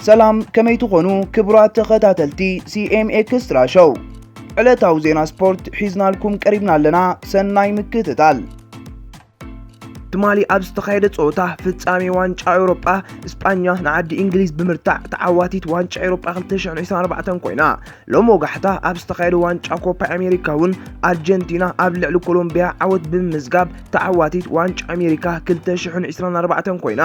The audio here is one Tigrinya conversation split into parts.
ሰላም ከመይ ትኾኑ ክቡራት ተኸታተልቲ CMX ራሾው ዕለታዊ ዜና ስፖርት ሒዝናልኩም ቀሪብና ኣለና። ሰናይ ምክትታል። ትማሊ ኣብ ዝተኻየደ ጾታ ፍጻሜ ዋንጫ ኤውሮጳ እስጳኛ ንዓዲ እንግሊዝ ብምርታዕ ተዓዋቲት ዋንጫ ኤውሮጳ 2024 ኮይና ሎሞ ጋሕታ ኣብ ዝተኻየደ ዋንጫ ኮፓ ኣሜሪካ እውን ኣርጀንቲና ኣብ ልዕሊ ኮሎምቢያ ዓወት ብምዝጋብ ተዓዋቲት ዋንጫ ኣሜሪካ 2024 ኮይና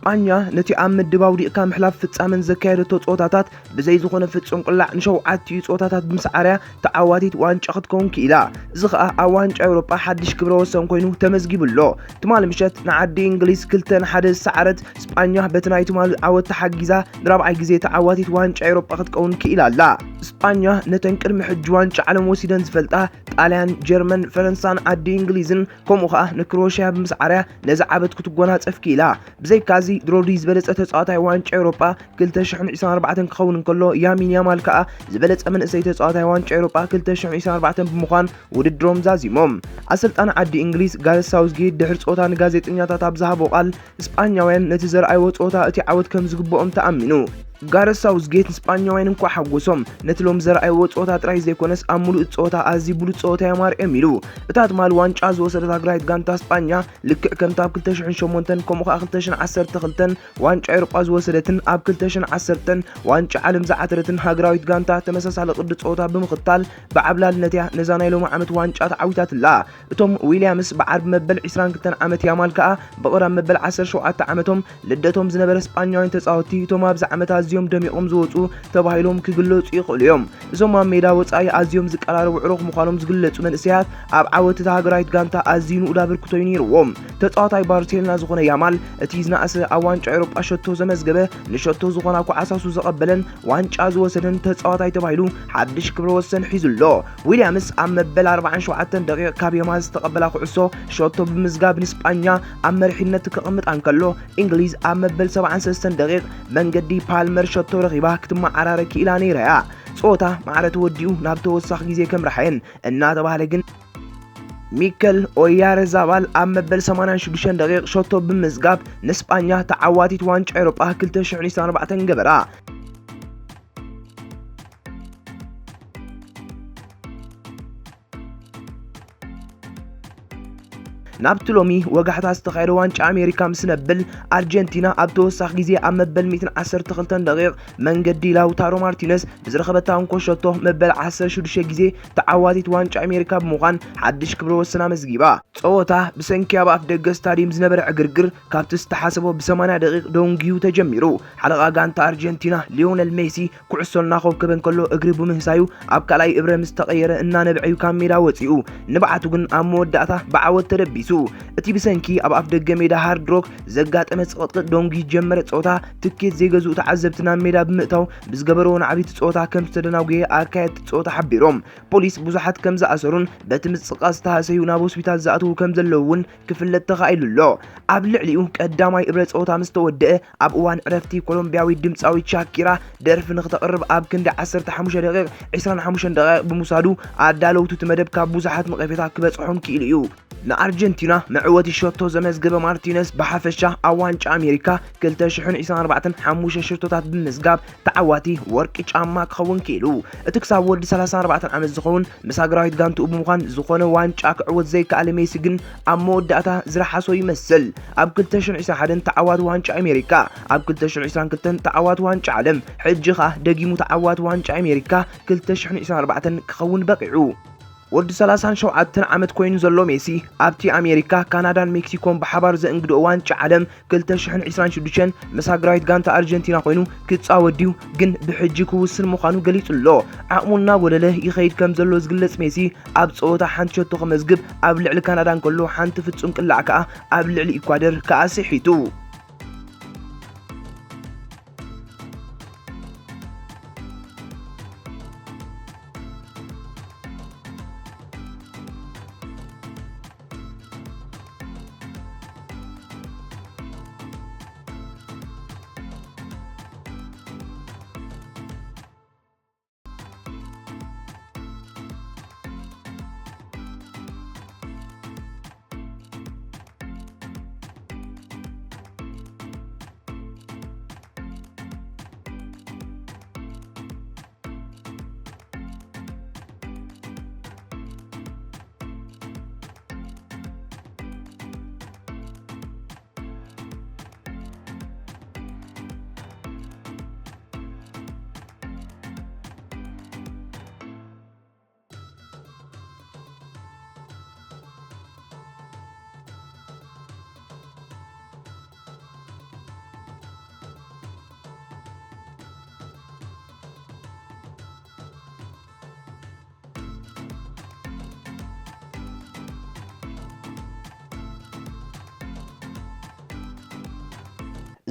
እስጳኛ ነቲ ኣብ ምድባው ዲእካ ምሕላፍ ፍጻመን ዘካየደቶ ጾታታት ብዘይ ዝኾነ ፍጹም ቅላዕ ንሸውዓት ጾታታት ብምስዓርያ ተዓዋቲት ዋንጫ ክትከውን ክኢላ። እዚ ኸኣ ኣብ ዋንጫ ኤውሮጳ ሓድሽ ክብረ ወሰን ኮይኑ ተመዝጊብሎ። ትማሊ ምሸት ንዓዲ እንግሊዝ 2-1 ሰዓረት እስጳኛ በቲ ናይ ትማሊ ዓወት ተሓጊዛ ንራብዓይ ግዜ ተዓዋቲት ዋንጫ ኤውሮጳ ክትከውን ክኢላ ኣላ። እስጳኛ ነተን ቅድሚ ሕጂ ዋንጫ ዓለም ወሲደን ዝፈልጣ ጣልያን፣ ጀርመን፣ ፈረንሳን ዓዲ እንግሊዝን ከምኡ ኸኣ ንክሮኤሽያ ብምስዓርያ ነዚ ዓበት ክትጎናፀፍ ክኢላ። ብዘይካዚ ድሮዲ ዝበለፀ ተጻዋታይ ዋንጫ ኤውሮጳ 2024 ክኸውን እንከሎ ያሚን ያማል ከዓ ዝበለፀ መንእሰይ ተጻዋታይ ዋንጫ ኤውሮጳ 2024 ብምዃን ውድድሮም ዛዚሞም። ኣሰልጣን ዓዲ እንግሊዝ ጋሬት ሳውዝጌት ድሕሪ ጾታ ንጋዜጠኛታት ኣብ ዝሃቦ ቃል እስጳኛውያን ነቲ ዘርኣይዎ ጾታ እቲ ዓወት ከም ዝግብኦም ተኣሚኑ። ጋሬት ሳውዝጌት እስጳኛውያን እንኳ ሓጎሶም ነቲ ሎም ዘርኣይዎ ጾታ ጥራይ ዘይኮነስ ኣብ ሙሉእ ጾታ ኣዝዩ ብሉፅ ጾታ የማርኦም ኢሉ። እታ ትማል ዋንጫ ዝወሰደት ሃገራዊት ጋንታ እስጳኛ ልክዕ ከምታ ኣብ 2008 ከምኡ ኸኣ 2012 ዋንጫ ኤውሮጳ ዝወሰደትን ኣብ 2010 ዋንጫ ዓለም ዝዓተረትን ሃገራዊት ጋንታ ተመሳሳሊ ቅዲ ጾታ ብምኽታል ብዓብላልነት እያ ነዛ ናይ ሎሚ ዓመት ዋንጫ ተዓዊታትላ። እቶም ዊልያምስ በዓል መበል 22 ዓመት ያማል ከዓ በቐዳም መበል 17 ዓመቶም ልደቶም ዝነበረ እስጳኛውያን ተጻወቲ እቶም ኣብዚ ዓመት ኣዝዮም ደሚቖም ዝወፁ ተባሂሎም ክግለጹ ይኽእሉ እዮም። እዞም ኣብ ሜዳ ወጻኢ ኣዝዮም ዝቀራረቡ ዕሩኽ ምዃኖም ዝግለጹ መንእሰያት ኣብ ዓወት እታ ሃገራዊት ጋንታ ኣዝዩ ንኡዳ ብርክቶ ነይርዎም። ተጻዋታይ ባርሴሎና ዝኾነ ያማል እቲ ዝናእሰ ኣብ ዋንጫ ኤውሮጳ ሸቶ ዘመዝገበ ንሸቶ ዝኾና ኳዓሳሱ ዘቐበለን ዋንጫ ዝወሰደን ተጻዋታይ ተባሂሉ ሓድሽ ክብረ ወሰን ሒዙሎ። ዊልያምስ ኣብ መበል 47 ደቂቕ ካብ የማል ዝተቐበላ ኩዕሶ ሸቶ ብምዝጋብ ንስጳኛ ኣብ መሪሕነት ክቕምጥ እንከሎ እንግሊዝ ኣብ መበል 73 ደቂቕ መንገዲ ፓልመር ሸቶ ረኺባ ክትመዓራረ ክኢላ ነይራያ። ጾታ ማዕረ ተወዲኡ ናብ ተወሳኺ ግዜ ከም ረሓየን እናተባህለ ግን ሚኬል ኦያርዛባል ኣብ መበል 86 ደቂቕ ሸቶ ብምዝጋብ ንስጳኛ ተዓዋቲት ዋንጫ ኤውሮጳ 2024 ገበራ። ናብቲ ሎሚ ወጋሕታ ዝተኻየደ ዋንጫ ኣሜሪካ ምስ ነብል ኣርጀንቲና ኣብ ተወሳኺ ግዜ ኣብ መበል 112 ደቂቕ መንገዲ ላውታሮ ማርቲነስ ብዝረኸበታ እንኮሸቶ መበል 16 ግዜ ተዓዋቲት ዋንጫ ኣሜሪካ ብምዃን ሓድሽ ክብረ ወሰና መዝጊባ። ጸወታ ብሰንኪ ኣብ ኣፍ ደገ ስታዲየም ዝነበረ ዕግርግር ካብቲ ዝተሓሰቦ ብ80 ደቂቕ ደንጊዩ ተጀሚሩ። ሓለቓ ጋንታ ኣርጀንቲና ሊዮነል ሜሲ ኩዕሶ እናኸብከበ እንከሎ እግሪ ብምህሳዩ ኣብ ካልኣይ እብረ ምስ ተቐየረ እናነብዐዩ ካብ ሜዳ ወፂኡ። ንብዓቱ ግን ኣብ መወዳእታ ብዓወት ተደቢሱ። እቲ ብሰንኪ ኣብ ኣፍ ደገ ሜዳ ሃርድ ሮክ ዘጋጠመ ጽቕጥቅጥ ደንጊ ጀመረ ጾታ ትኬት ዘይገዝኡ ተዓዘብቲ ናብ ሜዳ ብምእታው ብዝገበረዎ ናዕቢት ጾታ ከም ዝተደናጉየ ኣካየድቲ ጾታ ሓቢሮም። ፖሊስ ብዙሓት ከም ዝኣሰሩን በቲ ምጽቃስ ዝተሃሰዩ ናብ ሆስፒታል ዝኣትዉ ከም ዘለዉ እውን ክፍለጥ ተኻኢሉሎ። ኣብ ልዕሊኡ ቀዳማይ እብረ ጾታ ምስ ተወድአ ኣብ እዋን ዕረፍቲ ኮሎምቢያዊት ድምፃዊት ሻኪራ ደርፊ ንኽተቕርብ ኣብ ክንዲ 15 ደቂቕ 25 ደቂቕ ብምውሳዱ ኣዳለውቱ እቲ መደብ ካብ ብዙሓት መቐፌታት ክበጽሖም ክኢሉ እዩ። ንኣርጀንቲና መዕወቲ ሸቶ ዘመዝገበ ማርቲነስ ብሓፈሻ ኣብ ዋንጫ ኣሜሪካ 2024 5 ሸቶታት ብምዝጋብ ተዓዋቲ ወርቂ ጫማ ክኸውን ክኢሉ። እቲ ክሳብ ወዲ 34 ዓመት ዝኸውን ምስ ሃገራዊት ጋንትኡ ብምዃን ዝኾነ ዋንጫ ክዕወት ዘይከኣለ ሜሲ ግን ኣብ መወዳእታ ዝረሓሶ ይመስል። ኣብ 2021 ተዓዋቲ ዋንጫ ኣሜሪካ፣ ኣብ 2022 ተዓዋቲ ዋንጫ ዓለም፣ ሕጂ ኸኣ ደጊሙ ተዓዋቲ ዋንጫ ኣሜሪካ 2024 ክኸውን በቂዑ። ወዲ 37 ዓመት ኮይኑ ዘሎ ሜሲ ኣብቲ ኣሜሪካ፣ ካናዳን ሜክሲኮን ብሓባር ዘእንግድኦ ዋንጫ ዓለም 2026 ምስ ሃገራዊት ጋንታ ኣርጀንቲና ኮይኑ ክጻወት ግን ብሕጂ ክውስን ምዃኑ ገሊጹሎ። ዓቕሙና ወደለ ይኸይድ ከም ዘሎ ዝግለጽ ሜሲ ኣብ ጸወታ ሓንቲ ሸቶ ክመዝግብ ኣብ ልዕሊ ካናዳ እንከሎ ሓንቲ ፍጹም ቅላዕ ከዓ ኣብ ልዕሊ ኢኳዶር ከዓ ስሒቱ።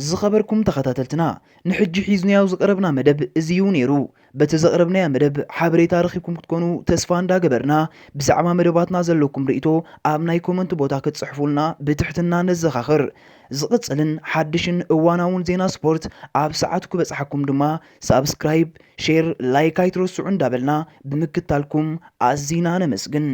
ዝኸበርኩም ተኸታተልትና ንሕጂ ሒዝናዮ ዝቀረብና መደብ እዚዩ ነይሩ በተዘቕረብናያ መደብ ሓበሬታ ረኺብኩም ክትኮኑ ተስፋ እንዳገበርና ብዛዕባ መደባትና ዘለኩም ርእቶ ኣብ ናይ ኮመንት ቦታ ክትጽሕፉልና ብትሕትና ነዘኻኽር ዝቕጽልን ሓድሽን እዋናውን ዜና ስፖርት ኣብ ሰዓት ክበጽሐኩም ድማ ሳብስክራይብ ሼር ላይክ ኣይትረስዑ እንዳበልና ብምክታልኩም ኣዝና ነመስግን